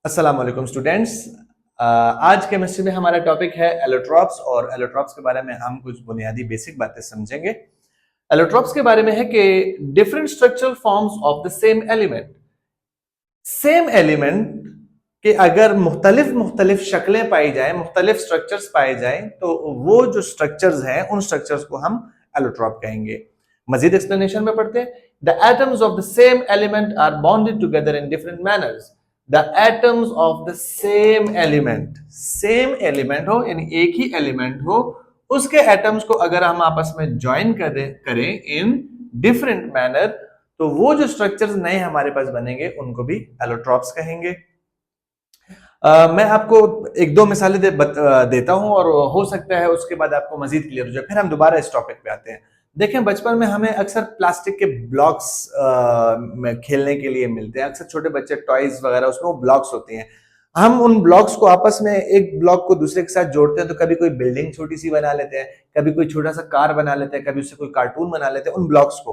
अस्सलाम वालेकुम स्टूडेंट्स। आज केमिस्ट्री में हमारा टॉपिक है एलोट्रॉप्स और एलोट्रॉप्स के बारे में हम कुछ बुनियादी बेसिक बातें समझेंगे। एलोट्रॉप्स के बारे में है कि different structural forms of the same element के अगर मुख्तलिफ मुख्तलिफ शक्लें पाई जाए, मुख्तलिफ स्ट्रक्चर्स पाए जाए, तो वो जो स्ट्रक्चर्स हैं उन स्ट्रक्चर्स को हम एलोट्रॉप कहेंगे। मजीद एक्सप्लेनेशन में पढ़ते हैं। The atoms of the same element are bonded together in different manners. The atoms of the same element हो यानी एक ही एलिमेंट हो, उसके एटम्स को अगर हम आपस में ज्वाइन करें इन डिफरेंट मैनर, तो वो जो स्ट्रक्चर्स नए हमारे पास बनेंगे उनको भी एलोट्रॉप्स कहेंगे। मैं आपको एक दो मिसालें देता हूं और हो सकता है उसके बाद आपको मजीद क्लियर हो जाए, फिर हम दोबारा इस टॉपिक पे आते हैं। देखें, बचपन में हमें अक्सर प्लास्टिक के ब्लॉक्स में खेलने के लिए मिलते हैं। अक्सर छोटे बच्चे टॉयज वगैरह, उसमें वो ब्लॉक्स होते हैं। हम उन ब्लॉक्स को आपस में एक ब्लॉक को दूसरे के साथ जोड़ते हैं, तो कभी कोई बिल्डिंग छोटी सी बना लेते हैं, कभी कोई छोटा सा कार बना लेते हैं, कभी उससे कोई कार्टून बना लेते हैं उन ब्लॉक्स को।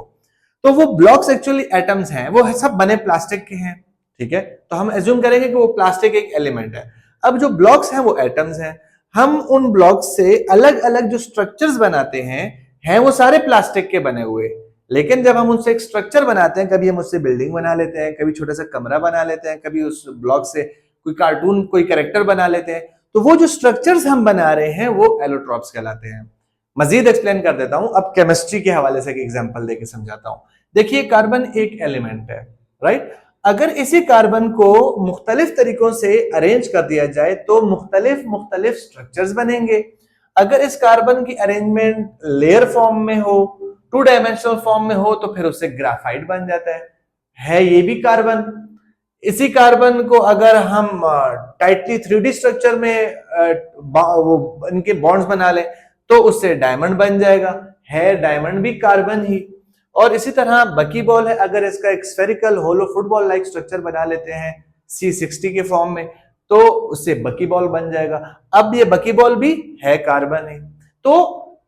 तो वो ब्लॉक्स एक्चुअली एटम्स हैं, वो सब बने प्लास्टिक के हैं। ठीक है, तो हम एज्यूम करेंगे कि वो प्लास्टिक एक एलिमेंट है। अब जो ब्लॉक्स हैं वो एटम्स हैं। हम उन ब्लॉक्स से अलग अलग जो स्ट्रक्चर्स बनाते हैं वो सारे प्लास्टिक के बने हुए। लेकिन जब हम उनसे एक स्ट्रक्चर बनाते हैं, कभी हम उससे बिल्डिंग बना लेते हैं, कभी छोटा सा कमरा बना लेते हैं, कभी उस ब्लॉक से कोई कार्टून, कोई कैरेक्टर बना लेते हैं, तो वो जो स्ट्रक्चर्स हम बना रहे हैं वो एलोट्रॉप्स कहलाते हैं। मजीद एक्सप्लेन कर देता हूं, अब केमिस्ट्री के हवाले से एक एग्जांपल देके समझाता हूं। देखिए, कार्बन एक एलिमेंट है, राइट। अगर इसी कार्बन को मुख्तलिफ तरीकों से अरेंज कर दिया जाए तो मुख्तलिफ मुख्तलिफ स्ट्रक्चर्स बनेंगे। अगर इस कार्बन की अरेंजमेंट लेयर फॉर्म में हो, टू डायमेंशनल फॉर्म में हो, तो फिर उससे ग्राफाइट बन जाता है ये भी कार्बन। इसी कार्बन को अगर हम टाइटली 3D स्ट्रक्चर में वो इनके बॉन्ड्स बना लें, तो उससे डायमंड बन जाएगा, है डायमंड भी कार्बन ही। और इसी तरह बकी बॉल है, अगर इसका एक स्फेरिकल होलो फुटबॉल लाइक स्ट्रक्चर बना लेते हैं C60 के फॉर्म में, तो उससे बकी बॉल बन जाएगा। अब ये बकी बॉल भी है कार्बन है। तो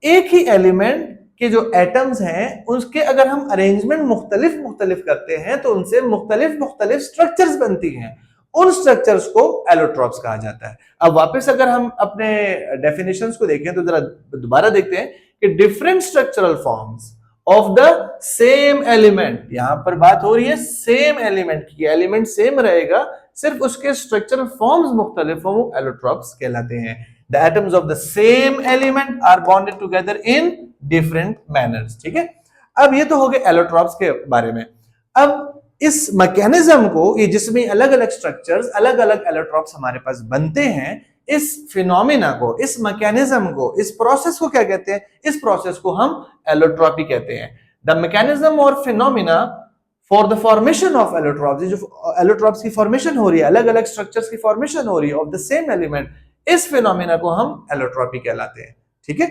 एक ही एलिमेंट के जो एटम्स हैं उसके अगर हम अरेंजमेंट मुख्तलिफ मुख्तलिफ करते हैं तो उनसे मुख्तलिफ मुख्तलिफ स्ट्रक्चर्स बनती हैं। उन स्ट्रक्चर्स को एलोट्रॉप्स कहा जाता है। अब वापस अगर हम अपने डेफिनेशंस को देखें तो जरा दोबारा देखते हैं कि different structural forms of the same element, यहां पर बात हो रही है सेम एलिमेंट की। एलिमेंट सेम रहेगा, सिर्फ उसके स्ट्रक्चरल फॉर्म्स मुख्तलिफ हो, वो एलोट्रॉप्स कहलाते हैं। The atoms of the same element are bonded together in different manners. ठीक है, अब ये तो हो गए एलोट्रॉप्स के बारे में। अब इस मैकेनिज्म को, ये जिसमें अलग अलग स्ट्रक्चर्स, अलग अलग एलोट्रॉप्स हमारे पास बनते हैं, इस फिनोमिना को, इस मैकेनिज्म को, इस प्रोसेस को क्या कहते हैं? इस प्रोसेस को हम एलोट्रॉपी कहते हैं। द मैकेनिज्म और phenomena for the formation of allotropes, जो एलोट्रॉप्स की फॉर्मेशन हो रही है, अलग अलग स्ट्रक्चर्स की फॉर्मेशन हो रही है ऑफ द सेम एलिमेंट, इस फिनोमिना को हम एलोट्रॉपी कहलाते हैं। ठीक है।